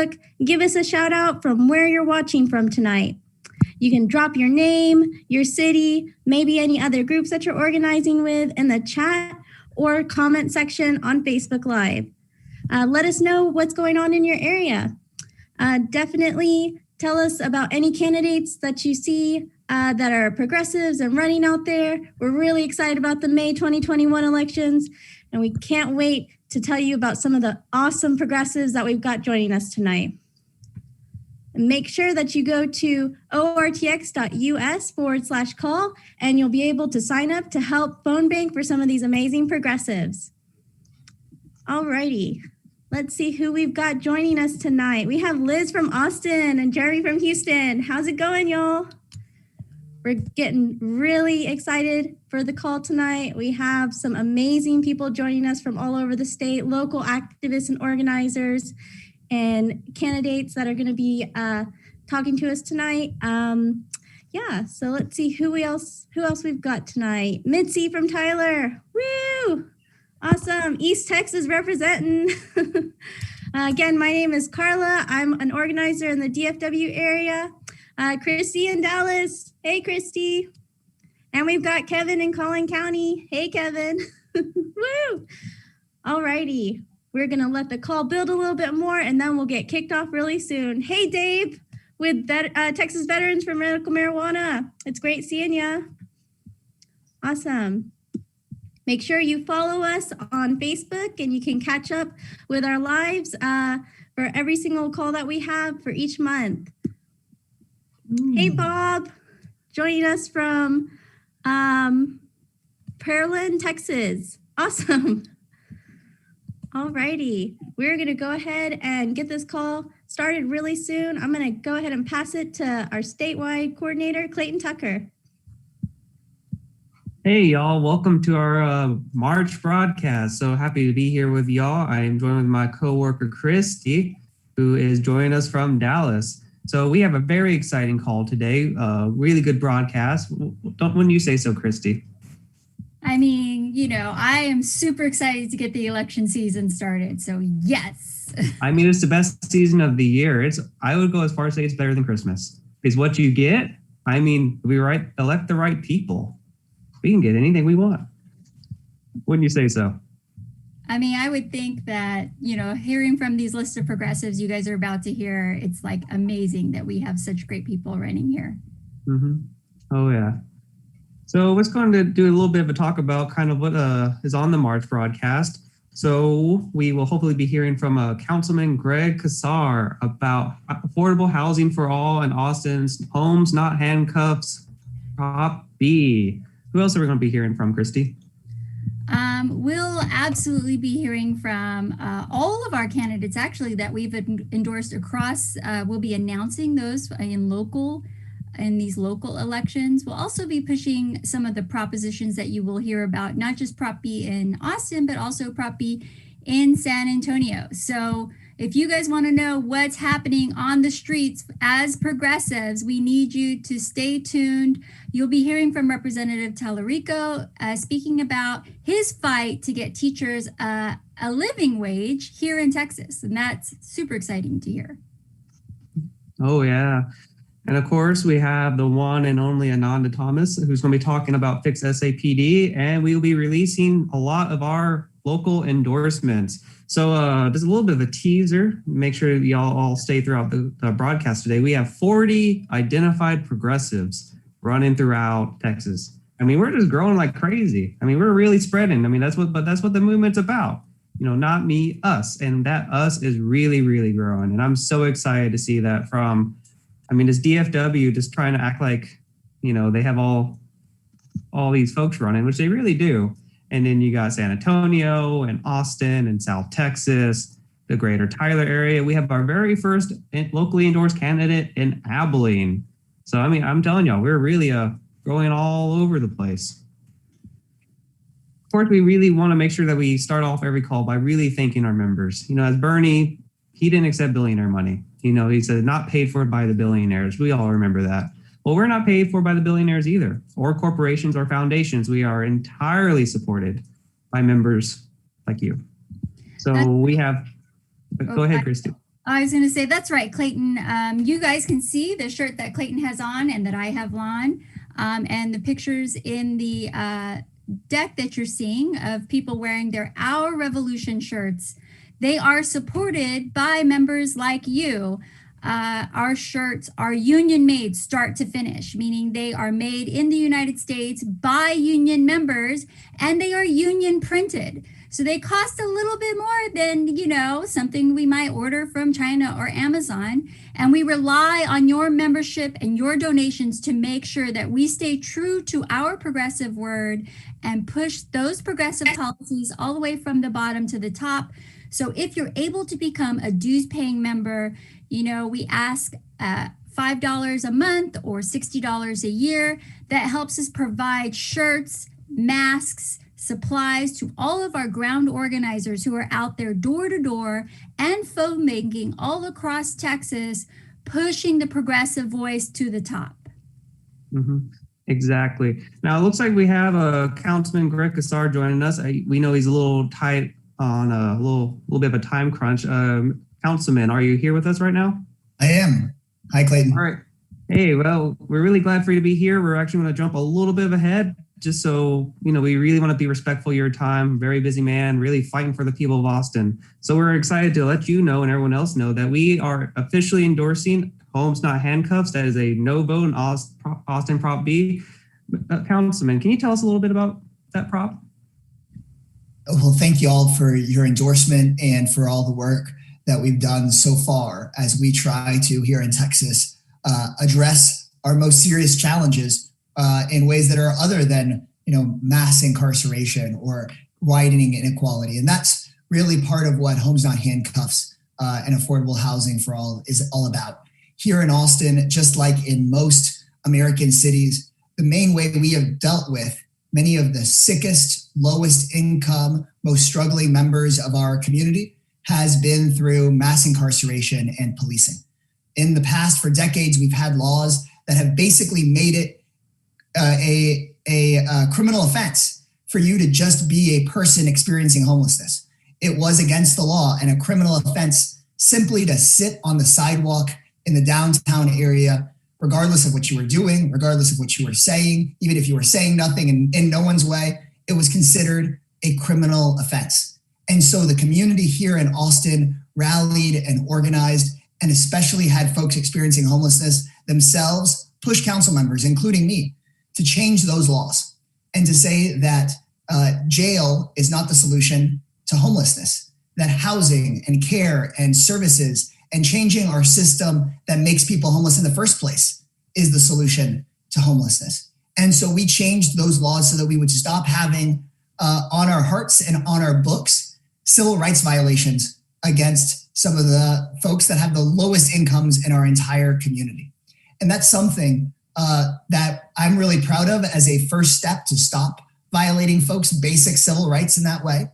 Facebook, give us a shout out from where you're watching from tonight. You can drop your name, your city, maybe any other groups that you're organizing with in the chat or comment section on Facebook Live. Let us know what's going on in your area. Definitely tell us about any candidates that you see that are progressives and running out there. We're really excited about the May 2021 elections, and we can't wait to tell you about some of the awesome progressives that we've got joining us tonight. And make sure that you go to ortx.us/call, and you'll be able to sign up to help phone bank for some of these amazing progressives. All righty. Let's see who we've got joining us tonight. We have Liz from Austin and Jerry from Houston. How's it going, y'all? We're getting really excited for the call tonight. We have some amazing people joining us from all over the state, local activists and organizers, and candidates that are going to be talking to us tonight. So let's see who else we've got tonight. Mitzi from Tyler. Woo! Awesome. East Texas representing. Again, my name is Carla. I'm an organizer in the DFW area. Christy in Dallas. Hey, Christy. And we've got Kevin in Collin County. Hey, Kevin. Woo! All righty. We're going to let the call build a little bit more, and then we'll get kicked off really soon. Hey, Dave, with Texas Veterans for Medical Marijuana. It's great seeing you. Awesome. Make sure you follow us on Facebook, and you can catch up with our lives for every single call that we have for each month. Hey, Bob, joining us from Pearland, Texas. Awesome. All righty. We're going to go ahead and get this call started really soon. I'm going to go ahead and pass it to our statewide coordinator, Clayton Tucker. Hey, y'all. Welcome to our March broadcast. So happy to be here with y'all. I am joined with my coworker, Christy, who is joining us from Dallas. So we have a very exciting call today. Really good broadcast. Wouldn't you say so, Christy? I mean, I am super excited to get the election season started. So yes. I mean, it's the best season of the year. I would go as far as say it's better than Christmas. Because what you get, I mean, elect the right people. We can get anything we want. Wouldn't you say so? I mean, I would think that, hearing from these lists of progressives you guys are about to hear, it's like amazing that we have such great people running here. Mm-hmm. Oh, yeah. So let's go on to do a little bit of a talk about kind of what is on the March broadcast. So we will hopefully be hearing from Councilman Greg Cesar about affordable housing for all in Austin's Homes Not Handcuffs Prop B. Who else are we going to be hearing from, Christy? We'll absolutely be hearing from all of our candidates, actually, that we've endorsed across. We'll be announcing those in these local elections. We'll also be pushing some of the propositions that you will hear about, not just Prop B in Austin, but also Prop B in San Antonio. So if you guys want to know what's happening on the streets as progressives, we need you to stay tuned. You'll be hearing from Representative Talarico speaking about his fight to get teachers a living wage here in Texas. And that's super exciting to hear. Oh, yeah. And of course, we have the one and only Ananda Tomas, who's going to be talking about Fix SAPD, and we'll be releasing a lot of our local endorsements. So there's a little bit of a teaser. Make sure y'all all stay throughout the broadcast today. We have 40 identified progressives running throughout Texas. I mean, we're just growing like crazy. I mean, we're really spreading. I mean, that's what the movement's about. Not me, us. And that us is really, really growing. And I'm so excited to see that this DFW just trying to act like, they have all these folks running, which they really do. And then you got San Antonio and Austin and South Texas, the greater Tyler area. We have our very first locally endorsed candidate in Abilene. So, I'm telling y'all, we're really growing all over the place. Of course, we really want to make sure that we start off every call by really thanking our members. As Bernie, he didn't accept billionaire money. He said not paid for by the billionaires. We all remember that. Well, we're not paid for by the billionaires either, or corporations or foundations. We are entirely supported by members like you. So we have, go ahead, Christy. I was going to say, that's right, Clayton. You guys can see the shirt that Clayton has on and that I have on, and the pictures in the deck that you're seeing of people wearing their Our Revolution shirts. They are supported by members like you. Our shirts are union made start to finish, meaning they are made in the United States by union members, and they are union printed. So they cost a little bit more than, something we might order from China or Amazon. And we rely on your membership and your donations to make sure that we stay true to our progressive word and push those progressive policies all the way from the bottom to the top. So if you're able to become a dues paying member, we ask $5 a month or $60 a year. That helps us provide shirts, masks, supplies to all of our ground organizers who are out there door to door and phone banking all across Texas, pushing the progressive voice to the top. Mm-hmm. Exactly. Now it looks like we have Councilman Greg Cesar joining us. We know he's a little tight on a little bit of a time crunch. Councilman, are you here with us right now? I am. Hi, Clayton. All right. Hey, well, we're really glad for you to be here. We're actually going to jump a little bit ahead, just so, we really want to be respectful of your time. Very busy man, really fighting for the people of Austin. So we're excited to let you know and everyone else know that we are officially endorsing Homes Not Handcuffs. That is a no vote in Austin Prop B. Councilman, can you tell us a little bit about that prop? Well, thank you all for your endorsement and for all the work that we've done so far as we try to, here in Texas, address our most serious challenges in ways that are other than, mass incarceration or widening inequality. And that's really part of what Homes Not Handcuffs and affordable housing for all is all about. Here in Austin, just like in most American cities, the main way we have dealt with many of the sickest, lowest income, most struggling members of our community has been through mass incarceration and policing. In the past, for decades, we've had laws that have basically made it a criminal offense for you to just be a person experiencing homelessness. It was against the law and a criminal offense simply to sit on the sidewalk in the downtown area, regardless of what you were doing, regardless of what you were saying, even if you were saying nothing and in no one's way, it was considered a criminal offense. And so the community here in Austin rallied and organized, and especially had folks experiencing homelessness themselves push council members, including me, to change those laws and to say that jail is not the solution to homelessness, that housing and care and services and changing our system that makes people homeless in the first place is the solution to homelessness. And so we changed those laws so that we would stop having on our hearts and on our books civil rights violations against some of the folks that have the lowest incomes in our entire community. And that's something that I'm really proud of as a first step to stop violating folks' basic civil rights in that way.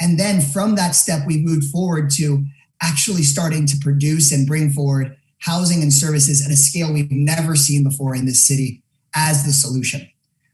And then from that step, we've moved forward to actually starting to produce and bring forward housing and services at a scale we've never seen before in this city as the solution.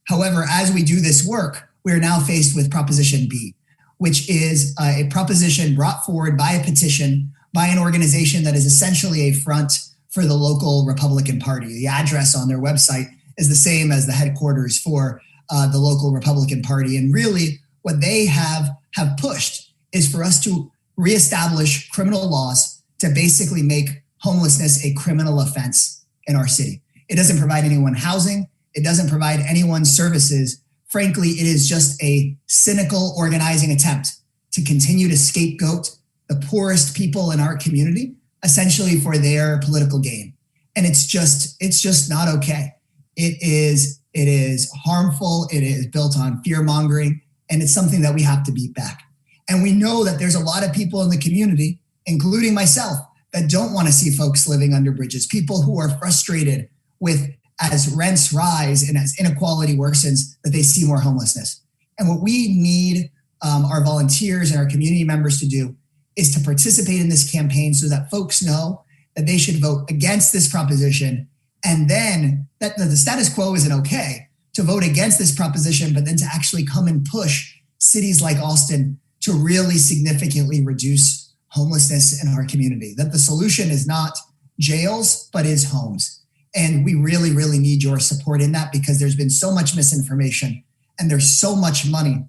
However, as we do this work, we're now faced with Proposition B, which is a proposition brought forward by a petition by an organization that is essentially a front for the local Republican Party. The address on their website is the same as the headquarters for the local Republican Party. And really what they have pushed is for us to reestablish criminal laws to basically make homelessness a criminal offense in our city. It doesn't provide anyone housing. It doesn't provide anyone services. Frankly, it is just a cynical organizing attempt to continue to scapegoat the poorest people in our community, essentially for their political gain. And it's just not okay. It is harmful. It is built on fear mongering, and it's something that we have to beat back. And we know that there's a lot of people in the community, including myself, that don't want to see folks living under bridges, people who are frustrated with as rents rise and as inequality worsens, that they see more homelessness. And what we need our volunteers and our community members to do is to participate in this campaign so that folks know that they should vote against this proposition, and then that the status quo isn't okay to vote against this proposition, but then to actually come and push cities like Austin to really significantly reduce homelessness in our community, that the solution is not jails, but is homes. And we really, really need your support in that, because there's been so much misinformation and there's so much money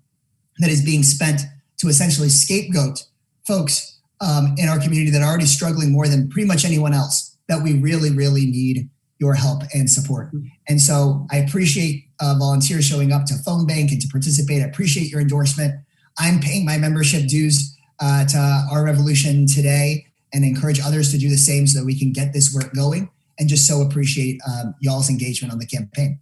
that is being spent to essentially scapegoat folks in our community that are already struggling more than pretty much anyone else, that we really, really need your help and support. And so I appreciate volunteers showing up to phone bank and to participate. I appreciate your endorsement. I'm paying my membership dues to Our Revolution today, and encourage others to do the same so that we can get this work going, and just so appreciate y'all's engagement on the campaign.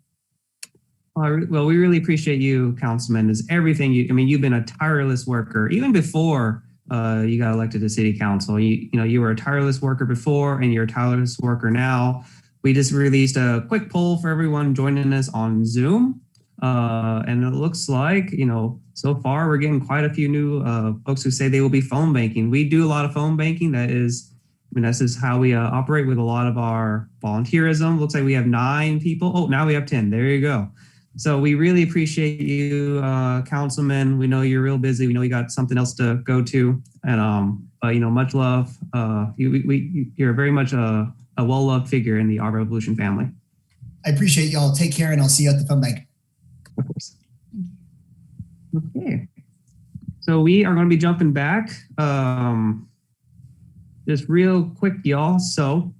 Well, we really appreciate you, Councilman. Is everything you've been a tireless worker even before you got elected to City Council. You were a tireless worker before, and you're a tireless worker now. We just released a quick poll for everyone joining us on Zoom, and it looks like so far we're getting quite a few new folks who say they will be phone banking. We do a lot of phone banking. This is how we operate with a lot of our volunteerism. Looks like we have 9 people. Oh, now we have 10. There you go. So we really appreciate you, Councilman. We know you're real busy. We know you got something else to go to, and much love. You're very much a well-loved figure in the Our Revolution family. I appreciate y'all. Take care, and I'll see you at the phone bank. Of course. Okay. So we are going to be jumping back. Just real quick, y'all. So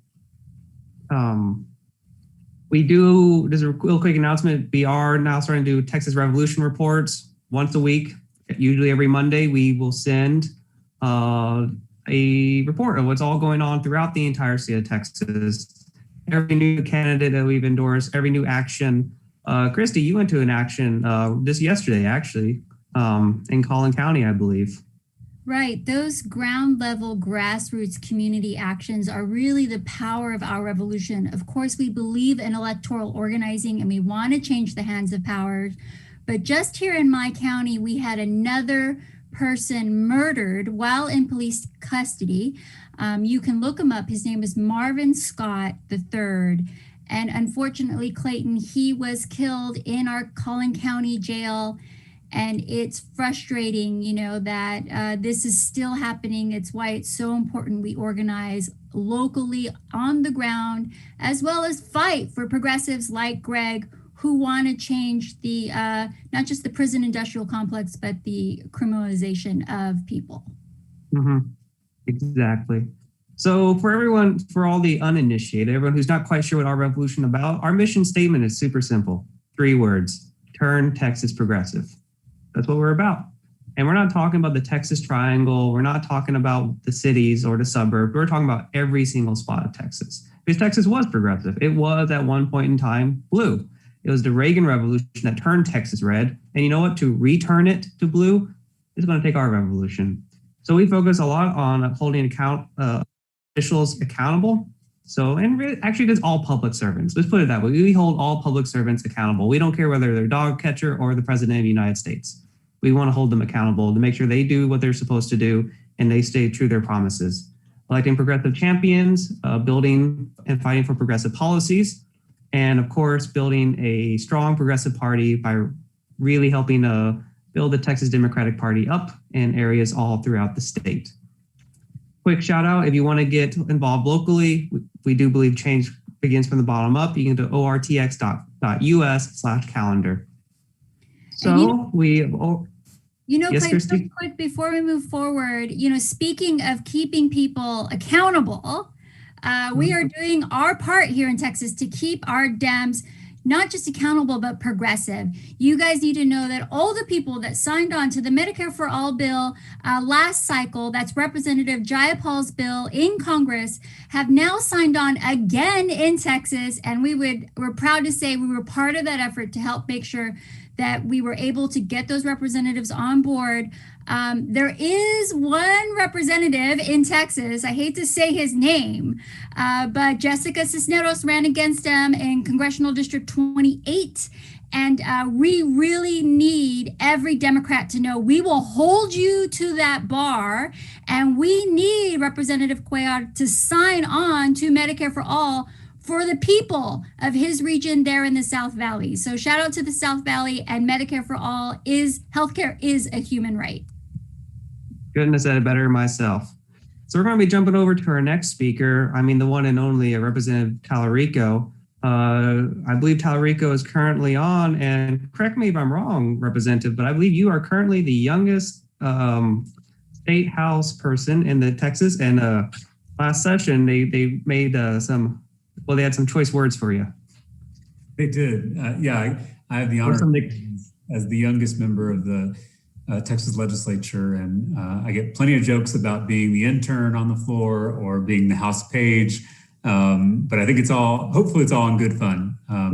we do, just a real quick announcement. We are now starting to do Texas Revolution reports once a week. Usually every Monday, we will send a report of what's all going on throughout the entire state of Texas. Every new candidate that we've endorsed, every new action. Christy, you went to an action just yesterday, actually, in Collin County, I believe. Right. Those ground level grassroots community actions are really the power of Our Revolution. Of course, we believe in electoral organizing and we want to change the hands of power. But just here in my county, we had another person murdered while in police custody. You can look him up. His name is Marvin Scott III. And unfortunately, Clayton, he was killed in our Collin County jail. And it's frustrating, that this is still happening. It's why it's so important we organize locally on the ground, as well as fight for progressives like Greg, who want to change the not just the prison industrial complex, but the criminalization of people. Mm-hmm. Exactly. So for all the uninitiated, everyone who's not quite sure what Our Revolution is about, our mission statement is super simple. 3 words: turn Texas progressive. That's what we're about. And we're not talking about the Texas Triangle. We're not talking about the cities or the suburbs. We're talking about every single spot of Texas. Because Texas was progressive. It was at one point in time blue. It was the Reagan Revolution that turned Texas red. And you know what? To return it to blue is going to take our revolution. So we focus a lot on holding officials accountable. So, and really, actually, it's all public servants. Let's put it that way. We hold all public servants accountable. We don't care whether they're dog catcher or the president of the United States. We want to hold them accountable to make sure they do what they're supposed to do and they stay true to their promises. Electing progressive champions, building and fighting for progressive policies, and of course, building a strong progressive party by really helping build the Texas Democratic Party up in areas all throughout the state. Quick shout out, if you want to get involved locally, we do believe change begins from the bottom up. You can go to ortx.us/calendar. So yes, Clay, real quick before we move forward, speaking of keeping people accountable, we are doing our part here in Texas to keep our Dems not just accountable, but progressive. You guys need to know that all the people that signed on to the Medicare for All bill last cycle, that's Representative Jayapal's bill in Congress, have now signed on again in Texas. And we're proud to say we were part of that effort to help make sure that we were able to get those representatives on board. There is one representative in Texas, I hate to say his name, but Jessica Cisneros ran against him in Congressional District 28. And we really need every Democrat to know we will hold you to that bar. And we need Representative Cuellar to sign on to Medicare for All for the people of his region there in the South Valley. So shout out to the South Valley, and Medicare for All healthcare is a human right. Couldn't have said it better myself. So we're going to be jumping over to our next speaker. I mean, the one and only Representative Talarico. I believe Talarico is currently on, and correct me if I'm wrong, Representative, but I believe you are currently the youngest state house person in the Texas. And last session, they made they had some choice words for you. They did. I have the honor as the youngest member of the Texas legislature, and I get plenty of jokes about being the intern on the floor or being the House page. But I think hopefully it's all in good fun. All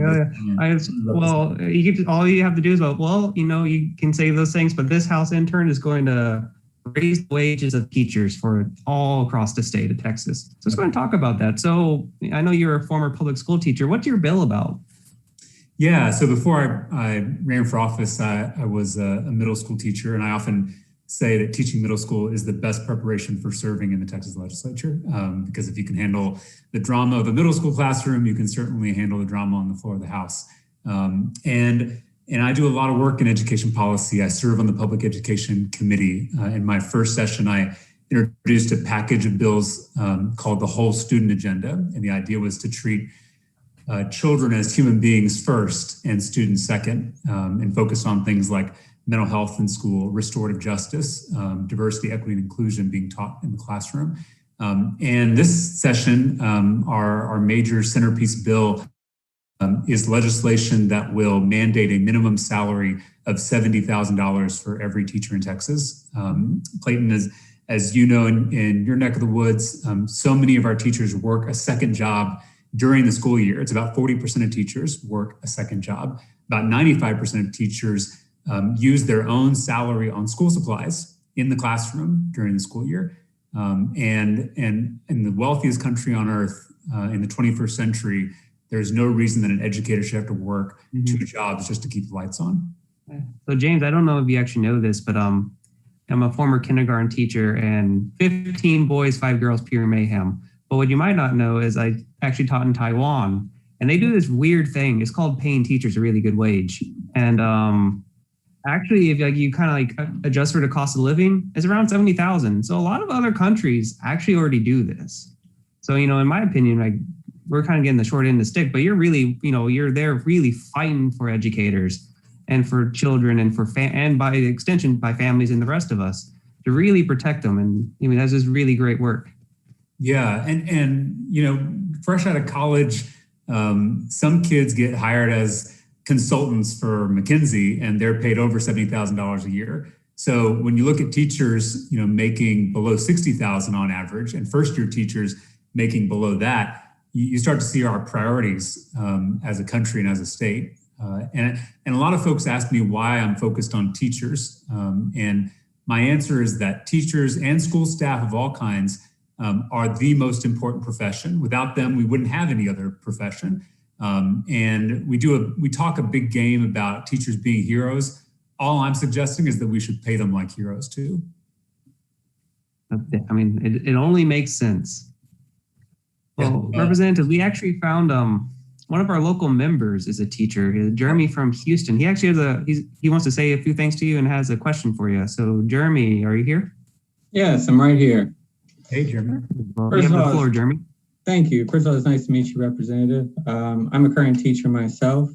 you have to do is, you can say those things, but this House intern is going to raise the wages of teachers for all across the state of Texas. So let's go and talk about that. So I know you're a former public school teacher. What's your bill about? Yeah, so before I ran for office, I was a middle school teacher, and I often say that teaching middle school is the best preparation for serving in the Texas legislature, because if you can handle the drama of a middle school classroom, you can certainly handle the drama on the floor of the House. And I do a lot of work in education policy. I serve on the Public Education Committee. In my first session, I introduced a package of bills called the Whole Student Agenda, and the idea was to treat children as human beings first and students second, and focus on things like mental health in school, restorative justice, diversity, equity, and inclusion being taught in the classroom. And this session, our major centerpiece bill is legislation that will mandate a minimum salary of $70,000 for every teacher in Texas. Clayton, as you know, in your neck of the woods, so many of our teachers work a second job during the school year. It's about 40% of teachers work a second job. About 95% of teachers use their own salary on school supplies in the classroom during the school year. And in the wealthiest country on earth, in the 21st century, there's no reason that an educator should have to work two jobs just to keep the lights on. So James, I don't know if you actually know this, but I'm a former kindergarten teacher, and 15 boys, 5 girls, pure mayhem. But what you might not know is I actually taught in Taiwan, and they do this weird thing. It's called paying teachers a really good wage. And actually, if you kind of adjust for the cost of living, it's around 70,000. So a lot of other countries actually already do this. So, in my opinion, we're kind of getting the short end of the stick, but you're really, you're there really fighting for educators and for children and and by extension, by families and the rest of us to really protect them. And that's just really great work. Yeah. And fresh out of college, some kids get hired as consultants for McKinsey, and they're paid over $70,000 a year. So when you look at teachers, making below $60,000 on average, and first year teachers making below that, you start to see our priorities as a country and as a state. And a lot of folks ask me why I'm focused on teachers. And my answer is that teachers and school staff of all kinds are the most important profession. Without them, we wouldn't have any other profession. And we talk a big game about teachers being heroes. All I'm suggesting is that we should pay them like heroes too. It only makes sense. Well, yeah. Representative, we actually found one of our local members is a teacher, Jeremy from Houston. He actually he wants to say a few things to you and has a question for you. So Jeremy, are you here? Yes, I'm right here. Hey, Jeremy. Well, you have the floor, Jeremy. Thank you. First of all, it's nice to meet you, Representative. I'm a current teacher myself.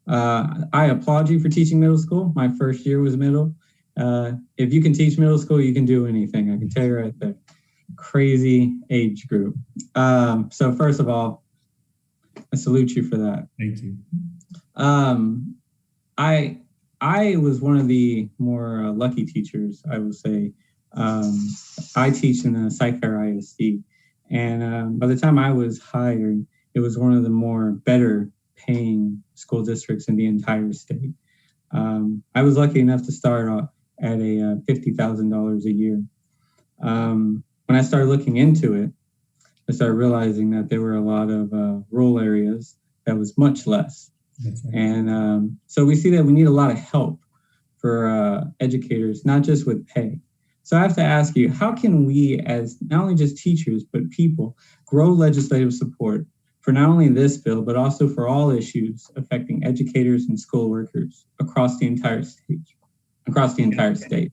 I applaud you for teaching middle school. My first year was middle. If you can teach middle school, you can do anything. I can tell you right there. Crazy age group. So first of all, I salute you for that. Thank you. I was one of the more lucky teachers, I would say. I teach in the Psych Fair ISD, and by the time I was hired, it was one of the better paying school districts in the entire state. I was lucky enough to start at a $50,000 a year. When I started looking into it, I started realizing that there were a lot of rural areas that was much less. Right. And so we see that we need a lot of help for educators, not just with pay. So I have to ask you, how can we, as not only just teachers, but people, grow legislative support for not only this bill, but also for all issues affecting educators and school workers across the entire state?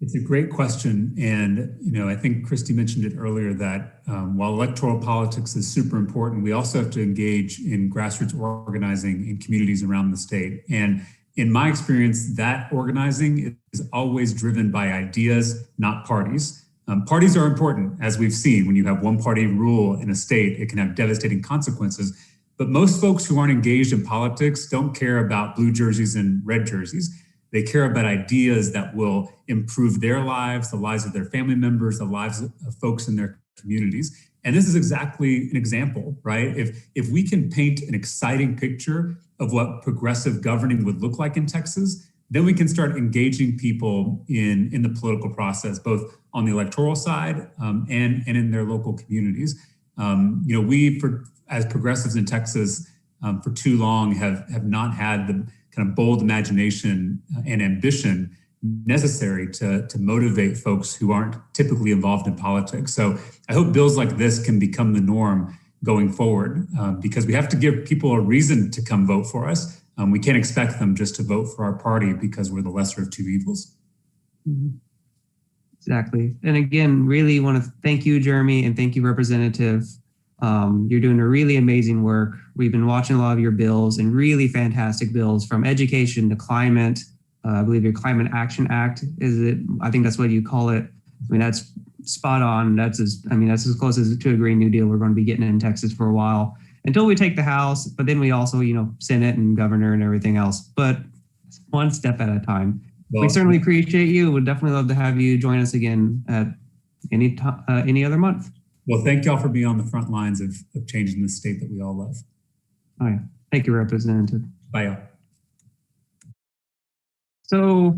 It's a great question. And, I think Christy mentioned it earlier that while electoral politics is super important, we also have to engage in grassroots organizing in communities around the state. And in my experience, that organizing is always driven by ideas, not parties. Parties are important, as we've seen. When you have one party rule in a state, it can have devastating consequences. But most folks who aren't engaged in politics don't care about blue jerseys and red jerseys. They care about ideas that will improve their lives, the lives of their family members, the lives of folks in their communities. And this is exactly an example, right? If we can paint an exciting picture of what progressive governing would look like in Texas, then we can start engaging people in the political process, both on the electoral side and in their local communities. As progressives in Texas, for too long have not had the kind of bold imagination and ambition necessary to motivate folks who aren't typically involved in politics. So I hope bills like this can become the norm going forward, because we have to give people a reason to come vote for us. We can't expect them just to vote for our party because we're the lesser of two evils. Mm-hmm. Exactly. And again, really want to thank you, Jeremy, and thank you, Representative. You're doing a really amazing work. We've been watching a lot of your bills, and really fantastic bills, from education to climate. I believe your Climate Action Act, is it? I think that's what you call it. I mean, that's spot on. That's as close as to a Green New Deal we're going to be getting in Texas for a while, until we take the House. But then we also, Senate and governor and everything else. But one step at a time. Well, we certainly appreciate you. Would definitely love to have you join us again at any other month. Well, thank y'all for being on the front lines of changing the state that we all love. All right. Thank you, Representative. Bye, y'all. So,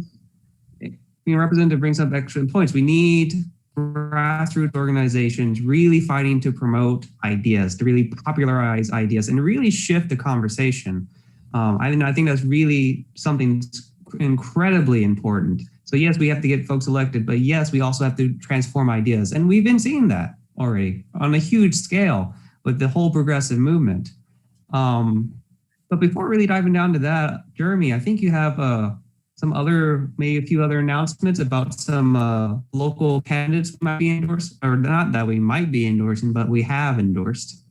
Representative brings up excellent points. We need grassroots organizations really fighting to promote ideas, to really popularize ideas, and really shift the conversation. I think that's really something incredibly important. So yes, we have to get folks elected, but yes, we also have to transform ideas. And we've been seeing that already on a huge scale with the whole progressive movement. But before really diving down to that, Jeremy, I think you have maybe a few other announcements about some local candidates who might be endorsed, or not that we might be endorsing, but we have endorsed.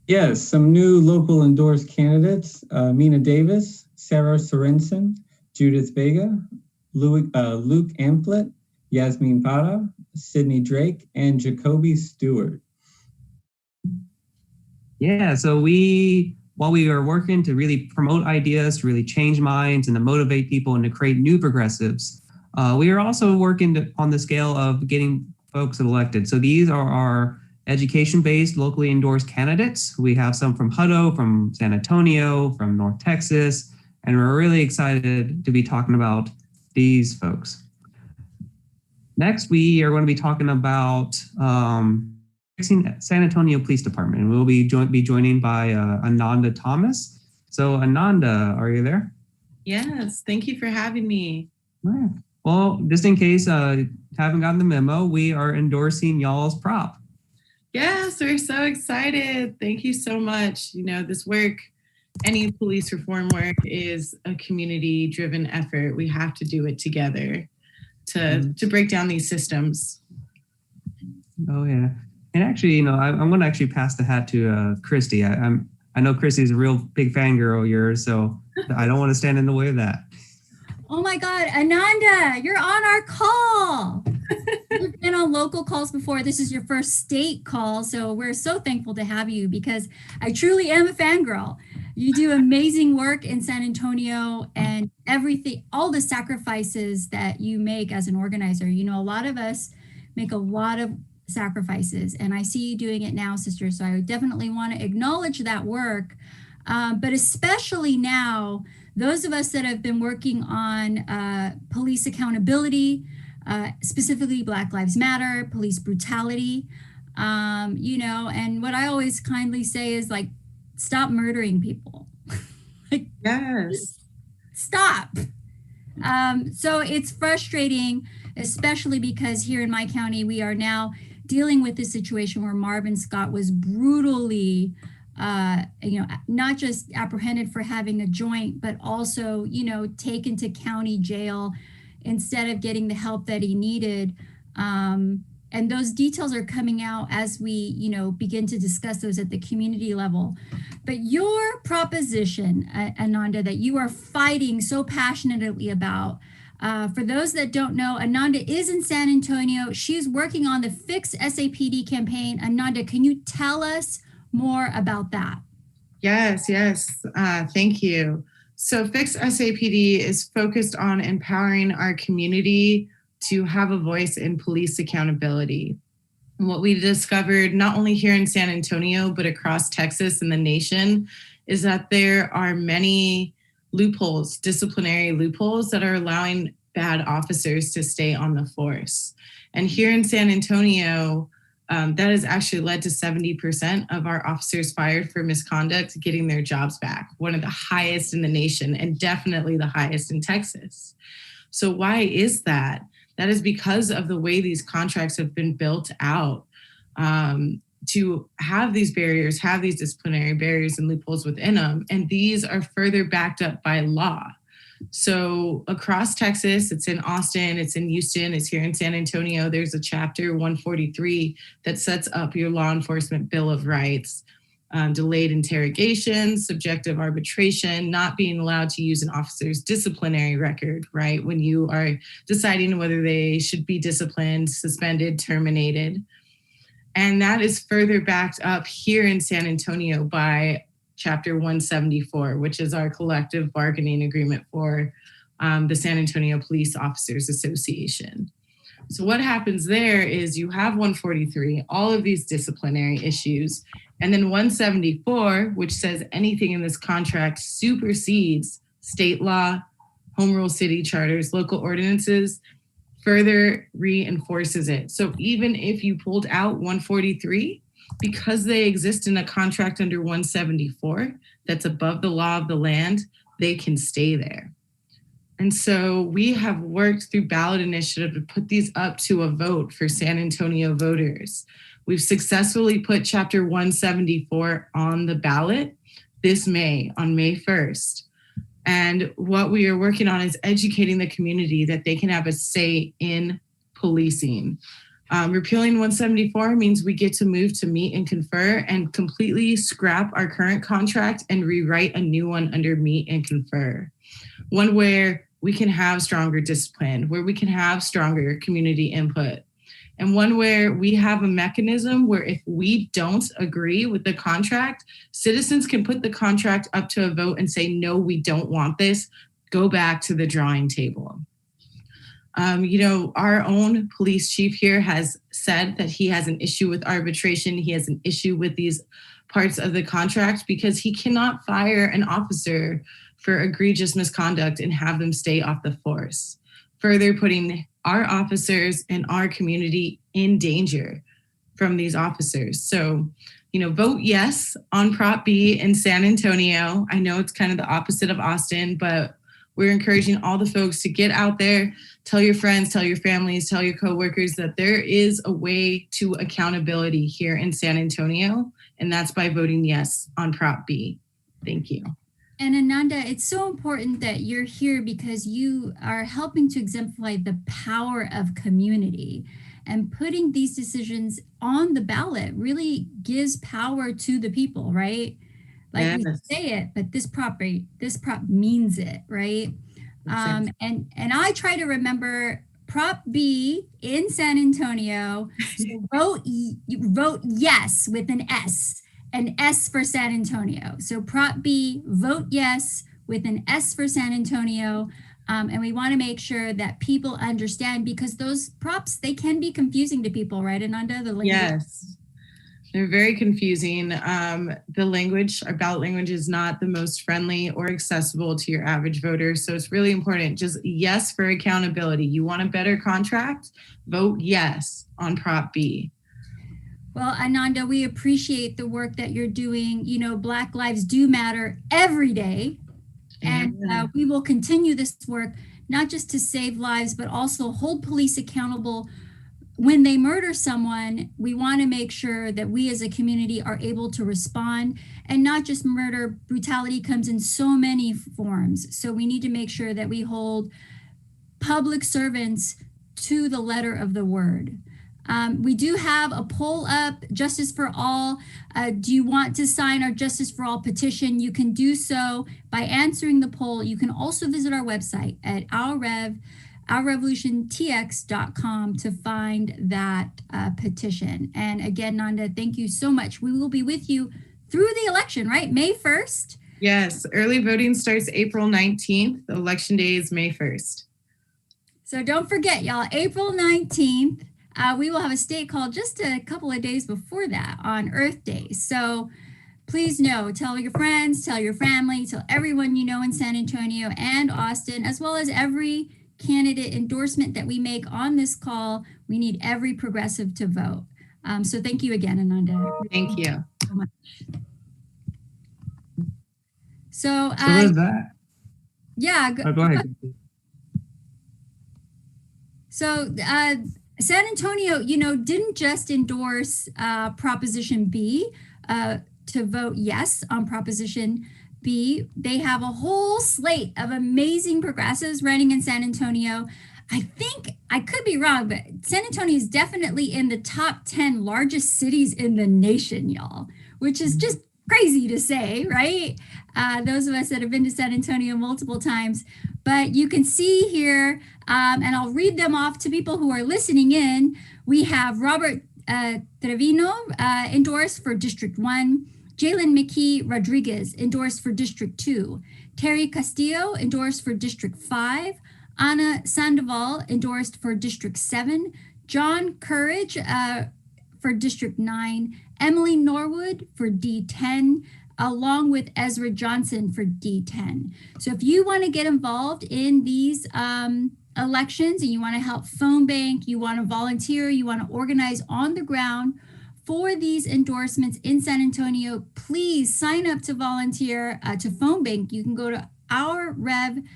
Yes, some new local endorsed candidates: Mina Davis, Sarah Sorensen, Judith Vega, Luke Amplet, Yasmin Parra, Sydney Drake, and Jacoby Stewart. Yeah, so while we are working to really promote ideas, to really change minds, and to motivate people and to create new progressives, we are also working on the scale of getting folks elected. So these are our education-based, locally endorsed candidates. We have some from Hutto, from San Antonio, from North Texas, and we're really excited to be talking about these folks. Next, we are going to be talking about fixing San Antonio Police Department, and we'll be joining by Ananda Tomas. So Ananda, are you there? Yes, thank you for having me. All right. Well, just in case haven't gotten the memo, we are endorsing y'all's prop. Yes, we're so excited. Thank you so much. This work, any police reform work, is a community-driven effort. We have to do it together to break down these systems. Oh yeah. And actually, I'm going to actually pass the hat to Christy. I know Christy's a real big fangirl of yours, so I don't want to stand in the way of that. Oh my God, Ananda, you're on our call. You've been on local calls before. This is your first state call, so we're so thankful to have you, because I truly am a fangirl. You do amazing work in San Antonio, and everything, all the sacrifices that you make as an organizer. A lot of us make a lot of sacrifices, and I see you doing it now, sister. So I definitely want to acknowledge that work, but especially now, those of us that have been working on police accountability, specifically Black Lives Matter, police brutality, and what I always kindly say is, like, stop murdering people. Yes. Stop. So it's frustrating, especially because here in my county, we are now dealing with this situation where Marvin Scott was brutally, not just apprehended for having a joint, but also, taken to county jail instead of getting the help that he needed. And those details are coming out as we, begin to discuss those at the community level. But your proposition, Ananda, that you are fighting so passionately about, for those that don't know, Ananda is in San Antonio. She's working on the Fix SAPD campaign. Ananda, can you tell us more about that? Yes. Thank you. So Fix SAPD is focused on empowering our community to have a voice in police accountability. And what we discovered, not only here in San Antonio, but across Texas and the nation, is that there are many loopholes, disciplinary loopholes, that are allowing bad officers to stay on the force. And here in San Antonio, that has actually led to 70% of our officers fired for misconduct getting their jobs back, one of the highest in the nation and definitely the highest in Texas. So why is that? That is because of the way these contracts have been built out to have these barriers, have these disciplinary barriers and loopholes within them. And these are further backed up by law. So across Texas, it's in Austin, it's in Houston, it's here in San Antonio. There's a chapter 143 that sets up your law enforcement bill of rights. Delayed interrogation, subjective arbitration, not being allowed to use an officer's disciplinary record, right? When you are deciding whether they should be disciplined, suspended, terminated. And that is further backed up here in San Antonio by Chapter 174, which is our collective bargaining agreement for the San Antonio Police Officers Association. So what happens there is you have 143, all of these disciplinary issues, and then 174, which says anything in this contract supersedes state law, home rule city charters, local ordinances, further reinforces it. So even if you pulled out 143, because they exist in a contract under 174 that's above the law of the land, they can stay there. And so we have worked through ballot initiative to put these up to a vote for San Antonio voters. We've successfully put Chapter 174 on the ballot this May, on May 1st. And what we are working on is educating the community that they can have a say in policing. Repealing 174 means we get to move to meet and confer and completely scrap our current contract and rewrite a new one under meet and confer. One where we can have stronger discipline, where we can have stronger community input, and one where we have a mechanism where if we don't agree with the contract, citizens can put the contract up to a vote and say, no, we don't want this, go back to the drawing table. Our own police chief here has said that he has an issue with arbitration. He has an issue with these parts of the contract because he cannot fire an officer for egregious misconduct and have them stay off the force, further putting our officers and our community in danger from these officers. So, vote yes on Prop B in San Antonio. I know it's kind of the opposite of Austin, but we're encouraging all the folks to get out there, tell your friends, tell your families, tell your coworkers that there is a way to accountability here in San Antonio, and that's by voting yes on Prop B. Thank you. And Ananda, it's so important that you're here because you are helping to exemplify the power of community, and putting these decisions on the ballot really gives power to the people, right? Like yes. We say it, but this prop means it, right? And I try to remember Prop B in San Antonio. So vote yes with an S for San Antonio. So Prop B, vote yes with an S for San Antonio. And we want to make sure that people understand, because those props, they can be confusing to people, right, Ananda? The language. Yes, they're very confusing. The language, our ballot language, is not the most friendly or accessible to your average voter. So it's really important. Just yes for accountability. You want a better contract? Vote yes on Prop B. Well, Ananda, we appreciate the work that you're doing. Black lives do matter every day. And we will continue this work, not just to save lives, but also hold police accountable. When they murder someone, we want to make sure that we as a community are able to respond, and not just murder. Brutality comes in so many forms. So we need to make sure that we hold public servants to the letter of the word. We do have a poll up, Justice for All. Do you want to sign our Justice for All petition? You can do so by answering the poll. You can also visit our website at ourrevolutiontx.com to find that petition. And again, Nanda, thank you so much. We will be with you through the election, right? May 1st? Yes, early voting starts April 19th. The election day is May 1st. So don't forget, y'all, April 19th. We will have a state call just a couple of days before that on Earth Day. So please know, tell your friends, tell your family, tell everyone you know in San Antonio and Austin, as well as every candidate endorsement that we make on this call. We need every progressive to vote. So thank you again, Ananda. Thank you so much. So is that? Yeah. Go ahead. So San Antonio, didn't just endorse Proposition B to vote yes on Proposition B. They have a whole slate of amazing progressives running in San Antonio. I think, I could be wrong, but San Antonio is definitely in the top 10 largest cities in the nation, y'all, which is just crazy to say, right? Those of us that have been to San Antonio multiple times. But you can see here, and I'll read them off to people who are listening in. We have Robert Trevino endorsed for District 1, Jalen McKee Rodriguez endorsed for District 2, Terry Castillo endorsed for District 5, Ana Sandoval endorsed for District 7, John Courage for District 9, Emily Norwood for D10, along with Ezra Johnson for D10. So if you want to get involved in these elections and you want to help phone bank, you want to volunteer, you want to organize on the ground for these endorsements in San Antonio, please sign up to volunteer to phone bank. You can go to ortx.us/call,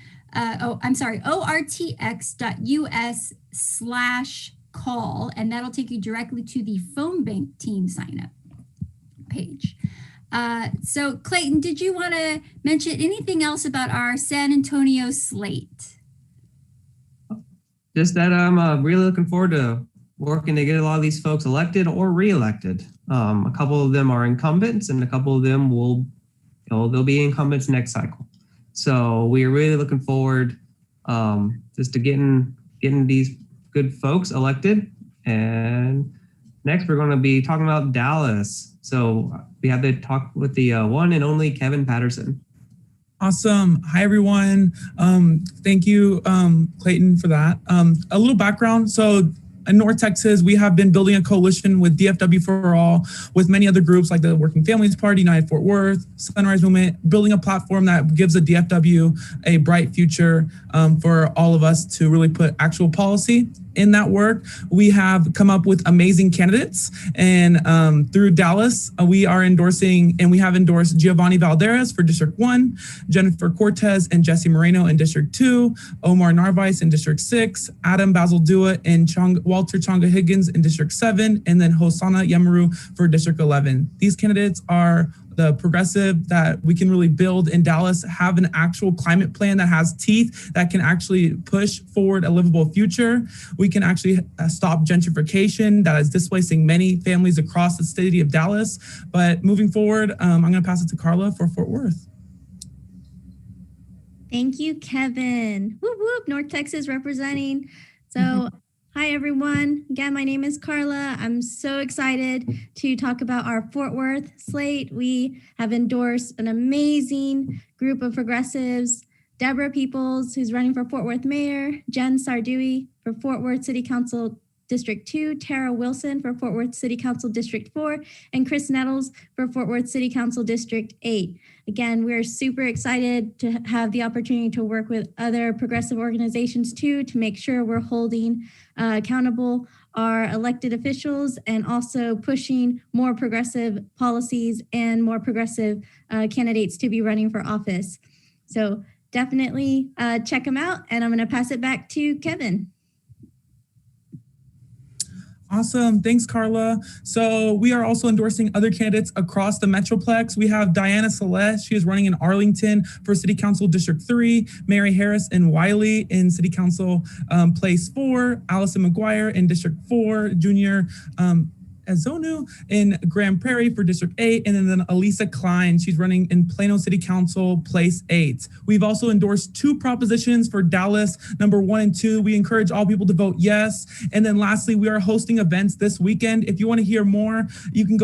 and that'll take you directly to the phone bank team sign up page. So Clayton, did you want to mention anything else about our San Antonio slate? Just that I'm really looking forward to working to get a lot of these folks elected or reelected. A couple of them are incumbents and a couple of them they'll be incumbents next cycle. So we are really looking forward just to getting these good folks elected. And next we're going to be talking about Dallas. So we have to talk with the one and only Kevin Patterson. Awesome. Hi, everyone. Thank you, Clayton, for that. A little background. So in North Texas, we have been building a coalition with DFW for All, with many other groups like the Working Families Party, United Fort Worth, Sunrise Movement, building a platform that gives the DFW a bright future for all of us to really put actual policy in that work. We have come up with amazing candidates, and through Dallas, we are endorsing, and we have endorsed Giovanni Valderas for District 1, Jennifer Cortez and Jesse Moreno in District 2, Omar Narvaez in District 6, Adam Bazaldua and Walter Chonga Higgins in District 7, and then Hosanna Yamaru for District 11. These candidates are the progressive that we can really build in Dallas, have an actual climate plan that has teeth, that can actually push forward a livable future. We can actually stop gentrification that is displacing many families across the city of Dallas. But moving forward, I'm going to pass it to Carla for Fort Worth. Thank you, Kevin. Whoop, whoop, North Texas representing. So hi, everyone. Again, my name is Carla. I'm so excited to talk about our Fort Worth slate. We have endorsed an amazing group of progressives. Deborah Peoples, who's running for Fort Worth Mayor, Jen Sardui for Fort Worth City Council District 2, Tara Wilson for Fort Worth City Council District 4, and Chris Nettles for Fort Worth City Council District 8. Again, we're super excited to have the opportunity to work with other progressive organizations too, to make sure we're holding accountable our elected officials and also pushing more progressive policies and more progressive candidates to be running for office. So definitely check them out, and I'm going to pass it back to Kevin. Awesome. Thanks, Carla. So we are also endorsing other candidates across the Metroplex. We have Diana Celeste. She is running in Arlington for City Council District 3, Mary Harris in Wiley in City Council Place 4, Allison McGuire in District 4, Junior Azonu in Grand Prairie for District 8, and then Elisa Klein. She's running in Plano City Council Place 8. We've also endorsed 2 propositions for Dallas, number 1 and 2. We encourage all people to vote yes. And then lastly, we are hosting events this weekend. If you want to hear more, you can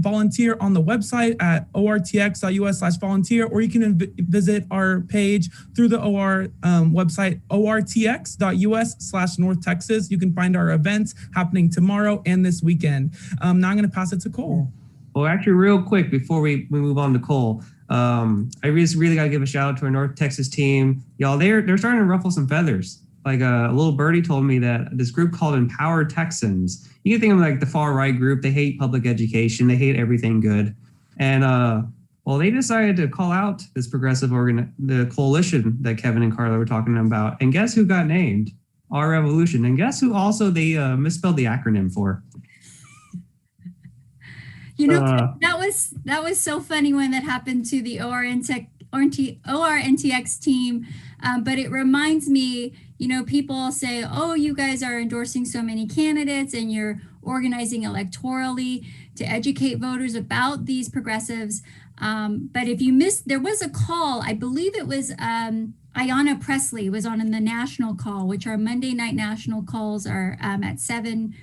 volunteer on the website at ortx.us/volunteer, or you can visit our page through the OR website, ortx.us/North Texas. You can find our events happening tomorrow and this weekend. Now I'm going to pass it to Cole. Well, actually, real quick before we move on to Cole, I really got to give a shout out to our North Texas team. Y'all, they're starting to ruffle some feathers. Like a little birdie told me that this group called Empower Texans. You can think of like the far right group. They hate public education. They hate everything good. And well, they decided to call out this progressive the coalition that Kevin and Carla were talking about. And guess who got named? Our Revolution. And guess who also they misspelled the acronym for? You know, that was so funny when that happened to the ORNTX team. But it reminds me, you know, people say, oh, you guys are endorsing so many candidates and you're organizing electorally to educate voters about these progressives. But if you missed, there was a call, I believe it was Ayanna Presley was on the national call, which our Monday night national calls are at 7.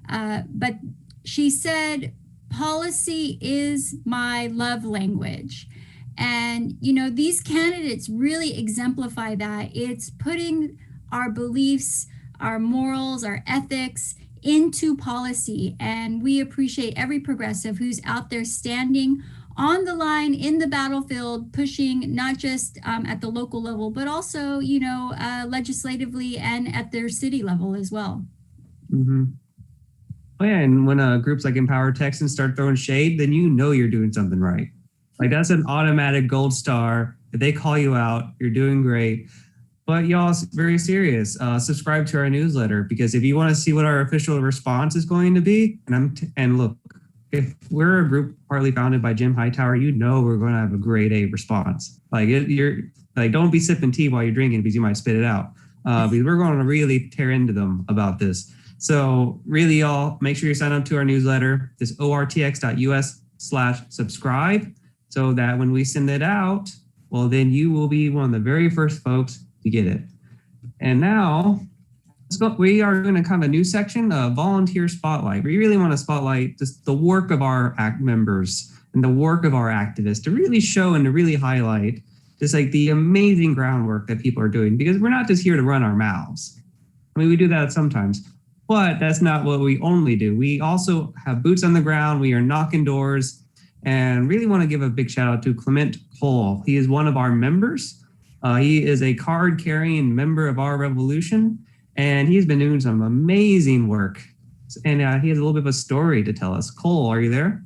But she said, policy is my love language. And, you know, these candidates really exemplify that. It's putting our beliefs, our morals, our ethics into policy. And we appreciate every progressive who's out there standing on the line in the battlefield, pushing not just at the local level, but also, you know, legislatively and at their city level as well. Mm-hmm. Oh, yeah, and when groups like Empower Texans start throwing shade, then you know you're doing something right. Like that's an automatic gold star. If they call you out, you're doing great. But y'all, very serious. Subscribe to our newsletter, because if you want to see what our official response is going to be, and look, if we're a group partly founded by Jim Hightower, you know we're going to have a grade A response. Like you're like, don't be sipping tea while you're drinking because you might spit it out. Because we're going to really tear into them about this. So really, y'all, make sure you sign up to our newsletter, this ortx.us/subscribe, so that when we send it out, well, then you will be one of the very first folks to get it. And now, we are doing a kind of a new section, volunteer spotlight. We really want to spotlight just the work of our members and the work of our activists to really show and to really highlight just like the amazing groundwork that people are doing, because we're not just here to run our mouths. I mean, we do that sometimes. But that's not what we only do. We also have boots on the ground. We are knocking doors, and really want to give a big shout out to Clement Cole. He is one of our members. He is a card carrying member of our Revolution, and he's been doing some amazing work. And he has a little bit of a story to tell us. Cole, are you there?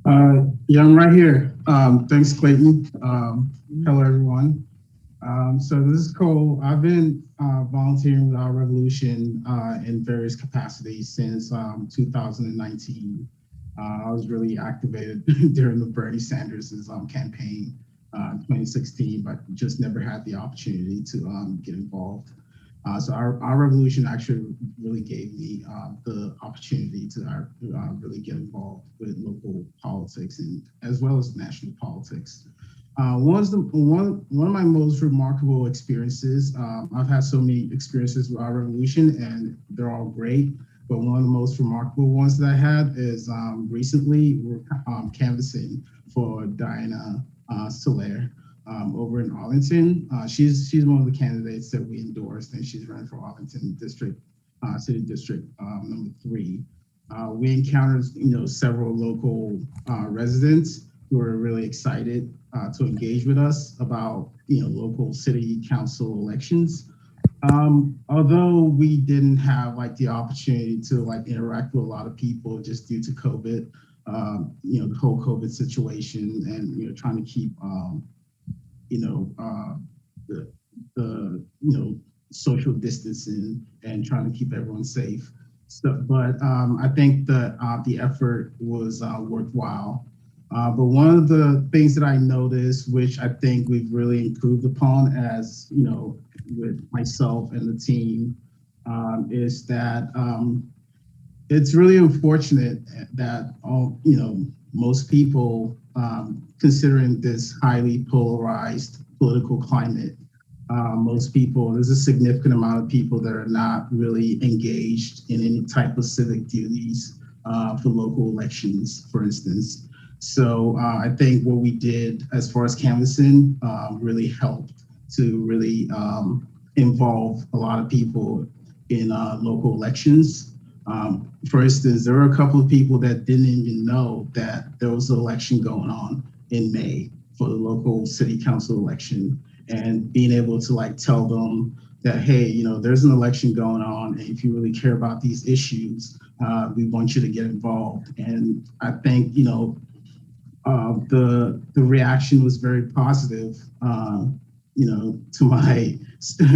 Yeah, I'm right here. Thanks, Clayton. Hello, everyone. So this is Cole. I've been volunteering with Our Revolution in various capacities since 2019. I was really activated during the Bernie Sanders' campaign in 2016, but just never had the opportunity to get involved. So our Revolution actually really gave me the opportunity to really get involved with local politics and as well as national politics. One of my most remarkable experiences, I've had so many experiences with Our Revolution and they're all great, but one of the most remarkable ones that I had is recently we're canvassing for Diana Celeste over in Arlington. She's one of the candidates that we endorsed, and she's running for Arlington District, City District number 3. We encountered several local residents who are really excited to engage with us about local city council elections. Although we didn't have the opportunity to interact with a lot of people just due to COVID, the whole COVID situation, and trying to keep the social distancing and trying to keep everyone safe. But I think the effort was worthwhile. But one of the things that I noticed, which I think we've really improved upon, as you know, with myself and the team, is that it's really unfortunate that most people, considering this highly polarized political climate, most people, there's a significant amount of people that are not really engaged in any type of civic duties for local elections, for instance. So I think what we did as far as canvassing really helped to really involve a lot of people in local elections. For instance, there were a couple of people that didn't even know that there was an election going on in May for the local city council election, and being able to like tell them that, hey, there's an election going on, and if you really care about these issues, we want you to get involved. And I think, the reaction was very positive. To my,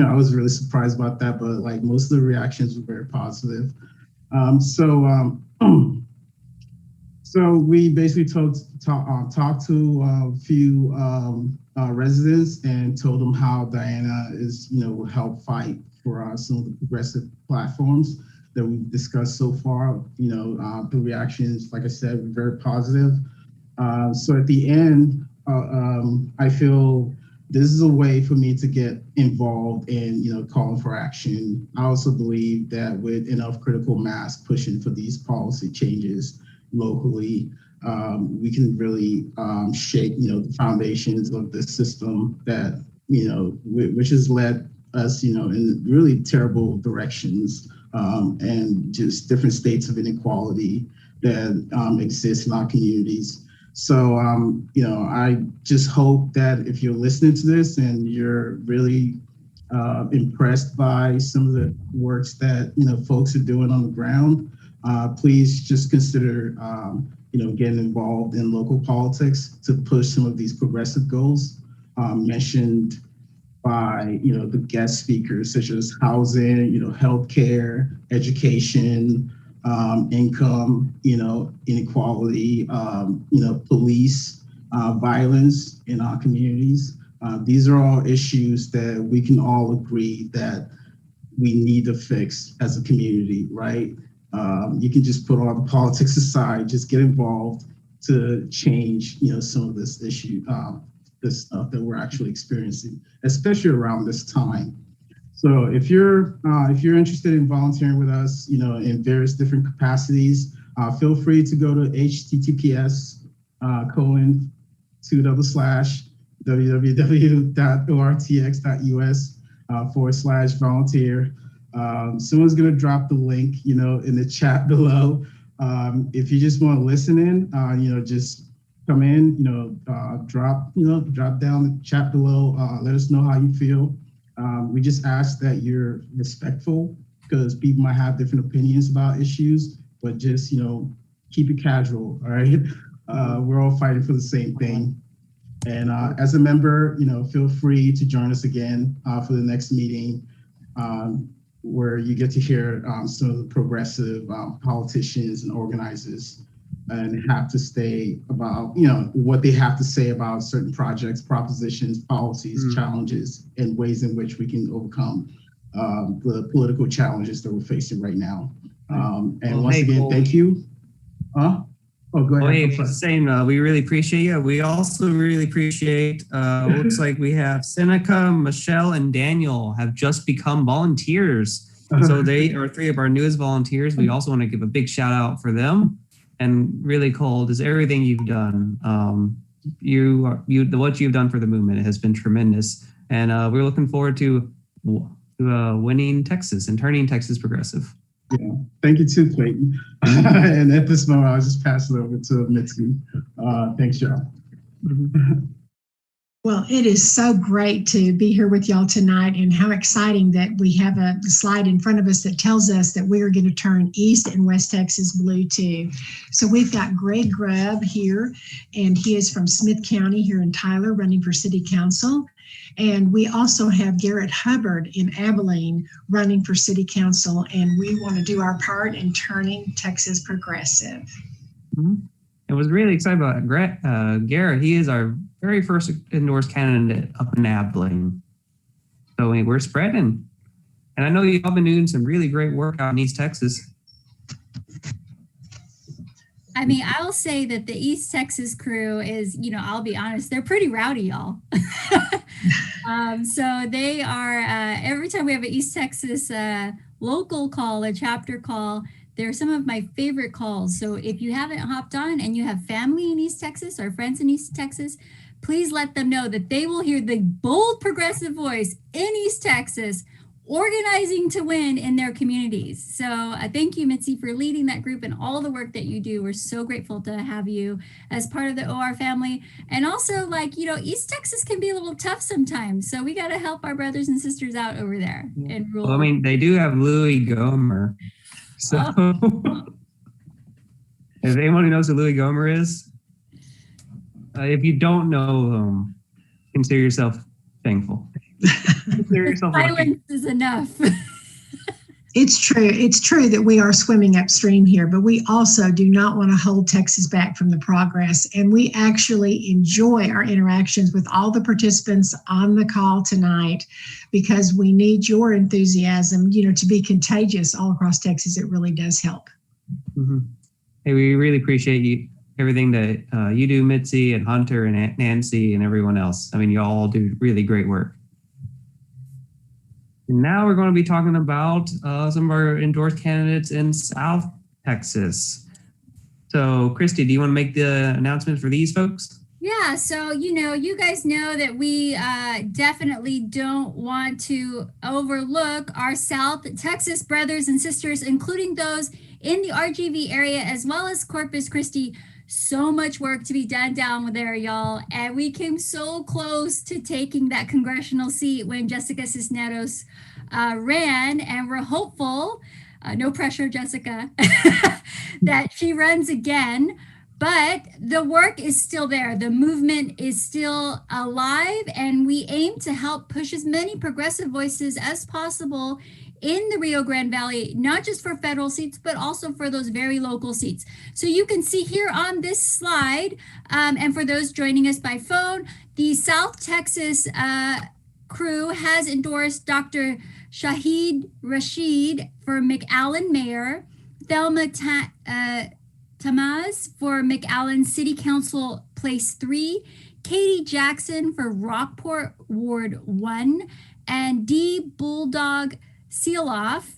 I was really surprised about that, but like most of the reactions were very positive. So we basically talked to a few residents and told them how Diana will help fight for some of the progressive platforms that we've discussed so far. The reactions, like I said, were very positive. So at the end, I feel this is a way for me to get involved in, calling for action. I also believe that with enough critical mass pushing for these policy changes locally, we can really shake, the foundations of the system that, which has led us, in really terrible directions, and just different states of inequality that exist in our communities. So, I just hope that if you're listening to this and you're really impressed by some of the works that, folks are doing on the ground, please just consider, getting involved in local politics to push some of these progressive goals mentioned by, the guest speakers, such as housing, healthcare, education, income, inequality, police violence in our communities. These are all issues that we can all agree that we need to fix as a community, right? You can just put all the politics aside, just get involved to change, some of this issue, this stuff that we're actually experiencing, especially around this time. So if you're interested in volunteering with us, in various different capacities, feel free to go to https://www.ortx.us/volunteer. Someone's going to drop the link, in the chat below. If you just want to listen in, just come in, drop down the chat below. Let us know how you feel. We just ask that you're respectful, because people might have different opinions about issues, but just, keep it casual, all right? We're all fighting for the same thing. And as a member, feel free to join us again for the next meeting, where you get to hear some of the progressive politicians and organizers, and have to say about, what they have to say about certain projects, propositions, policies, challenges, and ways in which we can overcome the political challenges that we're facing right now. And once again, thank you. Oh, go ahead. Hey, saying we really appreciate you. We also really appreciate, looks like we have Seneca, Michelle, and Daniel have just become volunteers. So they are three of our newest volunteers. We also want to give a big shout out for them. And really, Cole, is everything you've done. What you've done for the movement has been tremendous. And we're looking forward to winning Texas and turning Texas progressive. Yeah, thank you too, Clayton. And at this moment, I'll just pass it over to Mitzi. Thanks, y'all. Well, it is so great to be here with y'all tonight, and how exciting that we have a slide in front of us that tells us that we are going to turn East and West Texas blue too. So we've got Greg Grubb here, and he is from Smith County here in Tyler, running for City Council. And we also have Garrett Hubbard in Abilene running for City Council, and we want to do our part in turning Texas progressive. Mm-hmm. I was really excited about Garrett. He is our very first endorsed candidate up in Abilene. So we're spreading. And I know you've all been doing some really great work out in East Texas. I mean, I'll say that the East Texas crew is, I'll be honest, they're pretty rowdy, y'all. So they are, every time we have an East Texas local call, a chapter call, they're some of my favorite calls. So if you haven't hopped on and you have family in East Texas or friends in East Texas, please let them know that they will hear the bold progressive voice in East Texas organizing to win in their communities. So thank you, Mitzi, for leading that group and all the work that you do. We're so grateful to have you as part of the OR family. And also, East Texas can be a little tough sometimes. So we got to help our brothers and sisters out over there in rural. Well, I mean, they do have Louis Gomer. So if anyone who knows who Louis Gomer is, if you don't know him, consider yourself thankful. Consider yourself silence lucky. is enough. It's true. It's true that we are swimming upstream here, but we also do not want to hold Texas back from the progress. And we actually enjoy our interactions with all the participants on the call tonight, because we need your enthusiasm, to be contagious all across Texas. It really does help. Mm-hmm. Hey, we really appreciate everything that you do, Mitzi and Hunter and Nancy and everyone else. I mean, you all do really great work. And now we're going to be talking about some of our endorsed candidates in South Texas. So, Christy, do you want to make the announcement for these folks? Yeah, so, you guys know that we definitely don't want to overlook our South Texas brothers and sisters, including those in the RGV area, as well as Corpus Christi. So much work to be done down there, y'all. And we came so close to taking that congressional seat when Jessica Cisneros ran, and we're hopeful, no pressure, Jessica, that she runs again. But the work is still there. The movement is still alive, and we aim to help push as many progressive voices as possible in the Rio Grande Valley, not just for federal seats, but also for those very local seats. So you can see here on this slide, and for those joining us by phone, the South Texas crew has endorsed Dr. Shahid Rashid for McAllen Mayor, Thelma Tomas for McAllen City Council Place 3, Katie Jackson for Rockport Ward 1, and D. Bulldog Seeloff,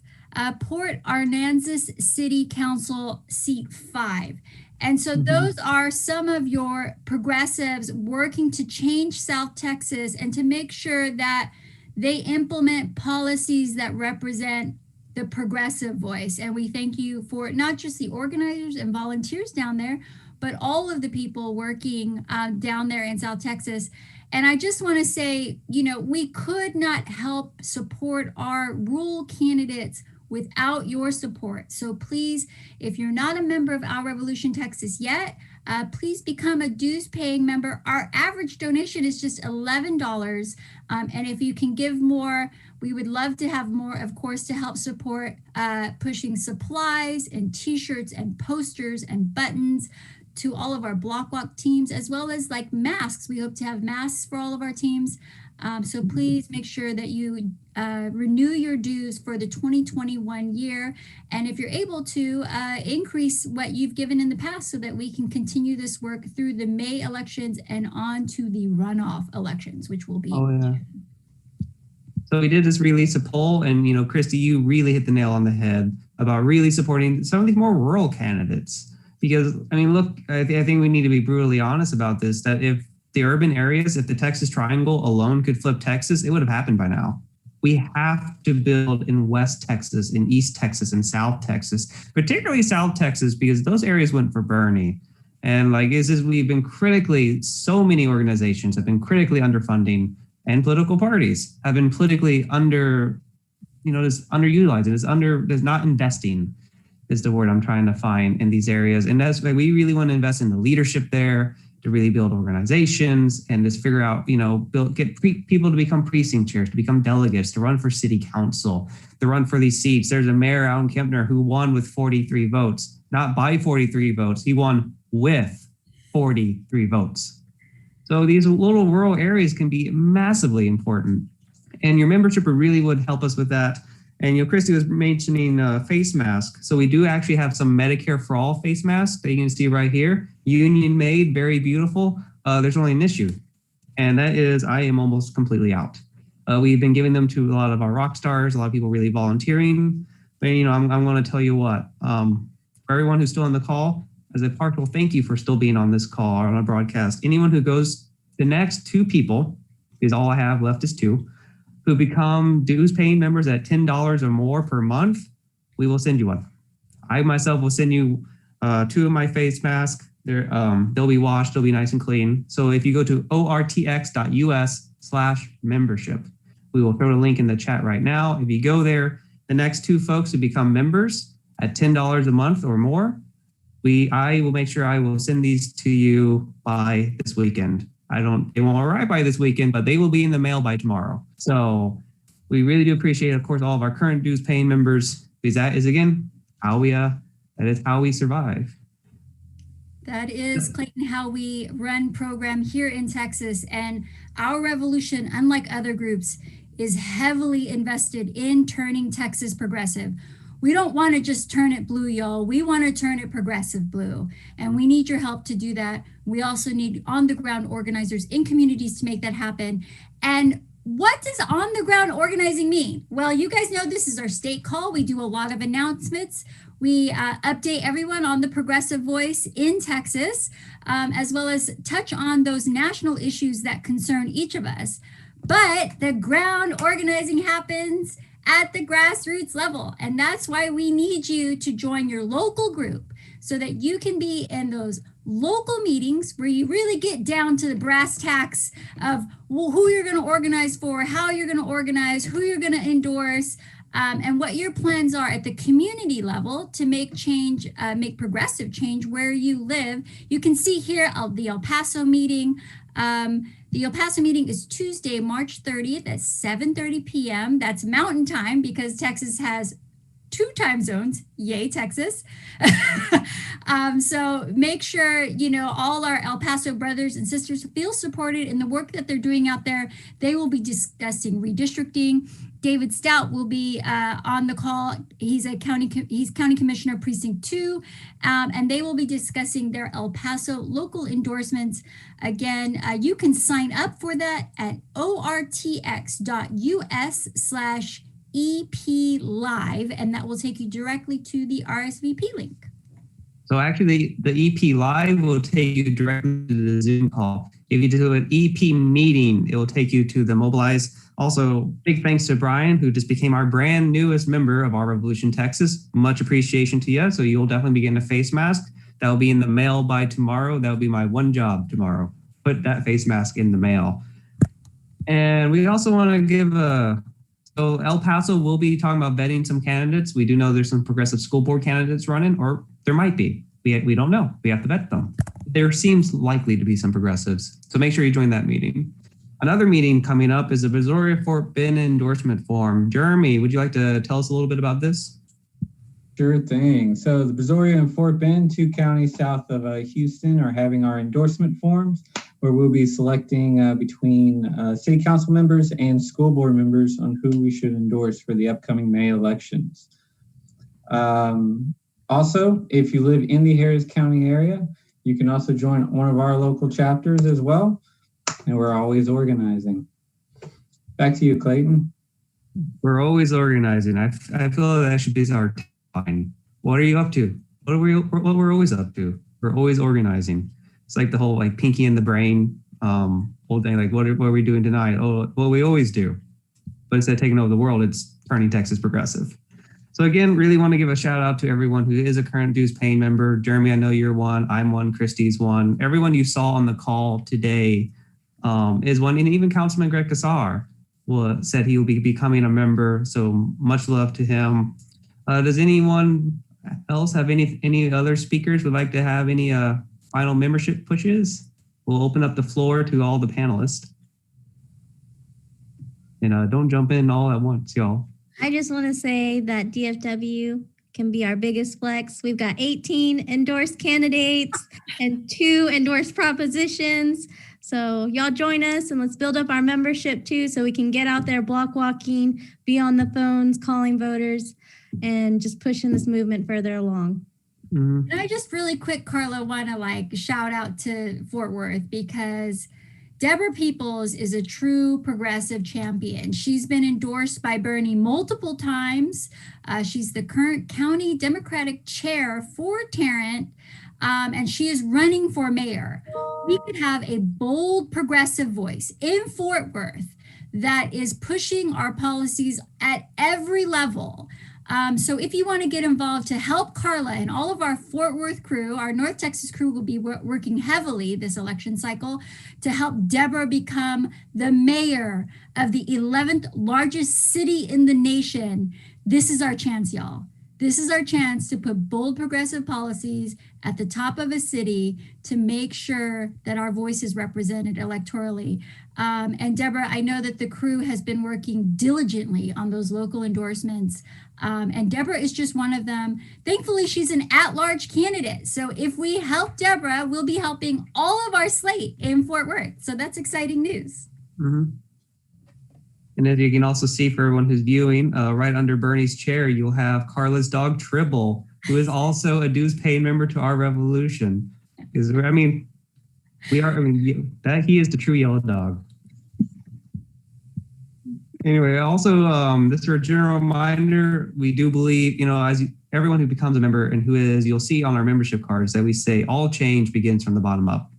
Port Arkansas City Council Seat 5. And so those are some of your progressives working to change South Texas and to make sure that they implement policies that represent the progressive voice. And we thank you for not just the organizers and volunteers down there, but all of the people working down there in South Texas. And I just want to say, we could not help support our rural candidates without your support. So please, if you're not a member of Our Revolution Texas yet, please become a dues paying member. Our average donation is just $11. And if you can give more, we would love to have more, of course, to help support pushing supplies and t-shirts and posters and buttons to all of our block walk teams, as well as like masks. We hope to have masks for all of our teams. So please make sure that you renew your dues for the 2021 year. And if you're able to, increase what you've given in the past so that we can continue this work through the May elections and on to the runoff elections, which will be. Oh, yeah. So we did just release a poll, and, Christy, you really hit the nail on the head about really supporting some of these more rural candidates. Because, look, I think we need to be brutally honest about this, that if the urban areas, if the Texas Triangle alone could flip Texas, it would have happened by now. We have to build in West Texas, in East Texas, and South Texas, particularly South Texas, because those areas went for Bernie. And like, we've been so many organizations have been critically underfunding, and political parties have been politically underutilized. There's not investing is the word I'm trying to find in these areas. And that's why we really want to invest in the leadership there, to really build organizations and just figure out, get people to become precinct chairs, to become delegates, to run for city council, to run for these seats. There's a mayor out in Kempner who won with 43 votes, not by 43 votes. He won with 43 votes. So these little rural areas can be massively important. And your membership really would help us with that. And Christy was mentioning face masks. So we do actually have some Medicare for All face masks that you can see right here. Union made, very beautiful. There's only an issue, and that is I am almost completely out. We've been giving them to a lot of our rock stars, a lot of people really volunteering. But I'm going to tell you what, for everyone who's still on the call, as a partial thank you for still being on this call or on a broadcast, anyone who goes, the next 2 people, because all I have left is 2, who become dues paying members at $10 or more per month, we will send you one. I myself will send you 2 of my face masks. They'll be washed, they'll be nice and clean. So if you go to ortx.us/membership, we will throw a link in the chat right now. If you go there, the next 2 folks who become members at $10 a month or more, I will make sure I will send these to you by this weekend. They won't arrive by this weekend, but they will be in the mail by tomorrow. So we really do appreciate, of course, all of our current dues paying members, because that is, again, how we survive. That is, Clayton, how we run program here in Texas. And our revolution, unlike other groups, is heavily invested in turning Texas progressive. We don't want to just turn it blue, y'all. We want to turn it progressive blue. And we need your help to do that. We also need on-the-ground organizers in communities to make that happen. And what does on-the-ground organizing mean? Well, you guys know this is our state call. We do a lot of announcements. We update everyone on the progressive voice in Texas, as well as touch on those national issues that concern each of us. But the ground organizing happens at the grassroots level. And that's why we need you to join your local group so that you can be in those local meetings where you really get down to the brass tacks of who you're going to organize for, how you're going to organize, who you're going to endorse, and what your plans are at the community level to make change, make progressive change where you live. You can see here the El Paso meeting. The El Paso meeting is Tuesday, March 30th at 7:30 p.m. That's Mountain Time because Texas has 2 time zones. Yay, Texas. So make sure, all our El Paso brothers and sisters feel supported in the work that they're doing out there. They will be discussing redistricting. David Stout will be on the call. He's County Commissioner Precinct 2, and they will be discussing their El Paso local endorsements. Again, you can sign up for that at ortx.us/EP Live, and that will take you directly to the RSVP link. So actually, the EP Live will take you directly to the Zoom call. If you do an EP meeting, it will take you to the Mobilize. Also, big thanks to Brian, who just became our brand newest member of our Revolution Texas. Much appreciation to you. So you'll definitely be getting a face mask. That will be in the mail by tomorrow. That will be my one job tomorrow. Put that face mask in the mail. And we also want to give so El Paso will be talking about vetting some candidates. We do know there's some progressive school board candidates running, or there might be. We don't know. We have to vet them. There seems likely to be some progressives. So make sure you join that meeting. Another meeting coming up is the Brazoria-Fort Bend endorsement form. Jeremy, would you like to tell us a little bit about this? Sure thing. So the Brazoria and Fort Bend, 2 counties south of Houston, are having our endorsement forms where we'll be selecting between city council members and school board members on who we should endorse for the upcoming May elections. Also, if you live in the Harris County area, you can also join one of our local chapters as well. And we're always organizing. Back to you, Clayton. We're always organizing. I feel that should be our tagline. What are you up to? What we're always up to? We're always organizing. It's like the whole pinky in the brain whole thing. Like what are we doing tonight? Oh, well, we always do. But instead of taking over the world, it's turning Texas progressive. So again, really want to give a shout out to everyone who is a current dues paying member. Jeremy, I know you're one. I'm one. Christy's one. Everyone you saw on the call today is one, and even Councilman Greg Cesar said he will be becoming a member. So much love to him. Does anyone else have any other speakers would like to have any final membership pushes? We'll open up the floor to all the panelists. And don't jump in all at once, y'all. I just want to say that DFW can be our biggest flex. We've got 18 endorsed candidates and 2 endorsed propositions. So y'all join us and let's build up our membership too, so we can get out there block walking, be on the phones, calling voters, and just pushing this movement further along. And I just really quick, Carla, want to shout out to Fort Worth, because Deborah Peoples is a true progressive champion. She's been endorsed by Bernie multiple times. She's the current county Democratic chair for Tarrant, and she is running for mayor. We could have a bold progressive voice in Fort Worth that is pushing our policies at every level. So if you want to get involved to help Carla and all of our Fort Worth crew, our North Texas crew will be working heavily this election cycle to help Deborah become the mayor of the 11th largest city in the nation. This is our chance, y'all. This is our chance to put bold progressive policies at the top of a city to make sure that our voice is represented electorally. And Deborah, I know that the crew has been working diligently on those local endorsements. And Deborah is just one of them. Thankfully, she's an at-large candidate. So if we help Deborah, we'll be helping all of our slate in Fort Worth. So that's exciting news. And as you can also see for everyone who's viewing, right under Bernie's chair, you'll have Carla's dog Tribble, who is also a dues paying member to our revolution. Because he is the true yellow dog. Anyway, also, this is a general reminder, we do believe, everyone who becomes a member and you'll see on our membership cards that we say all change begins from the bottom up.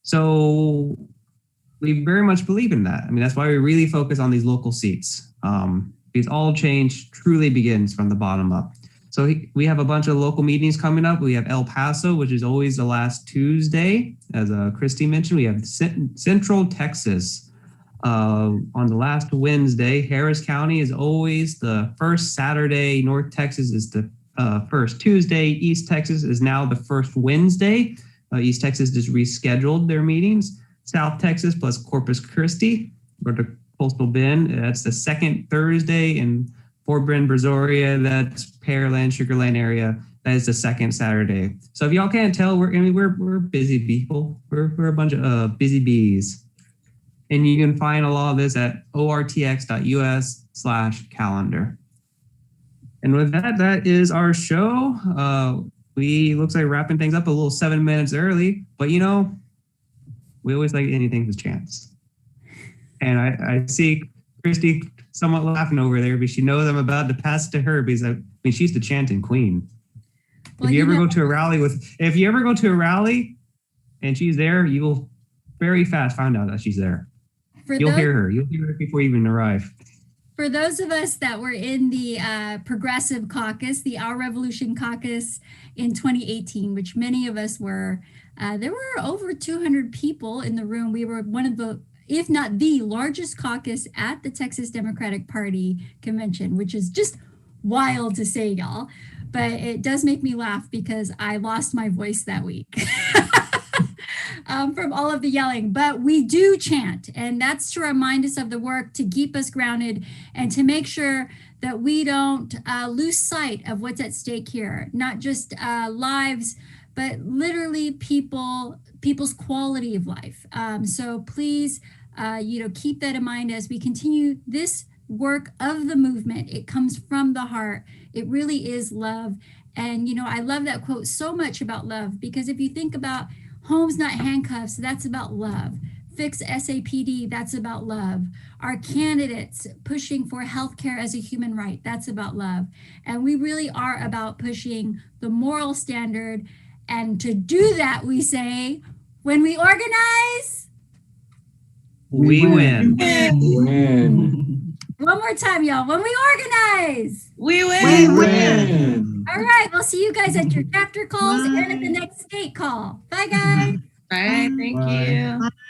So we very much believe in that. That's why we really focus on these local seats, because all change truly begins from the bottom up. So we have a bunch of local meetings coming up. We have El Paso, which is always the last Tuesday. As Christy mentioned, we have Central Texas on the last Wednesday. Harris County is always the first Saturday. North Texas is the first Tuesday. East Texas is now the first Wednesday. East Texas just rescheduled their meetings. South Texas plus Corpus Christi, or the Coastal Bend, that's the second Thursday. And Fort Bend, Brazoria, that's Pearland, Sugar Land area, that is the second Saturday. So if y'all can't tell, we're busy people. We're a bunch of busy bees. And you can find a lot of this at ortx.us/calendar. And with that, that is our show. We looks like wrapping things up a little 7 minutes early, but we always like anything's a chance. And I see Christy somewhat laughing over there, but she knows I'm about to pass it to her because she's the chanting queen. Well, if you ever go to a rally and she's there, you will very fast find out that she's there. You'll hear her before you even arrive. For those of us that were in the Progressive Caucus, the Our Revolution Caucus in 2018, which many of us were, there were over 200 people in the room. We were one of the, if not the largest caucus at the Texas Democratic Party convention, which is just wild to say, y'all. But it does make me laugh because I lost my voice that week. From all of the yelling, but we do chant, and that's to remind us of the work, to keep us grounded, and to make sure that we don't lose sight of what's at stake here. Not just lives, but literally people's quality of life. So please, keep that in mind as we continue this work of the movement. It comes from the heart. It really is love. And, I love that quote so much about love, because if you think about homes, not handcuffs, that's about love. Fix SAPD, that's about love. Our candidates pushing for healthcare as a human right, that's about love. And we really are about pushing the moral standard. And to do that, we say, when we organize, we win. One more time, y'all. When we organize, we win. see you guys at your chapter calls and at the next state call. Bye, guys. Bye. Thank Bye. you.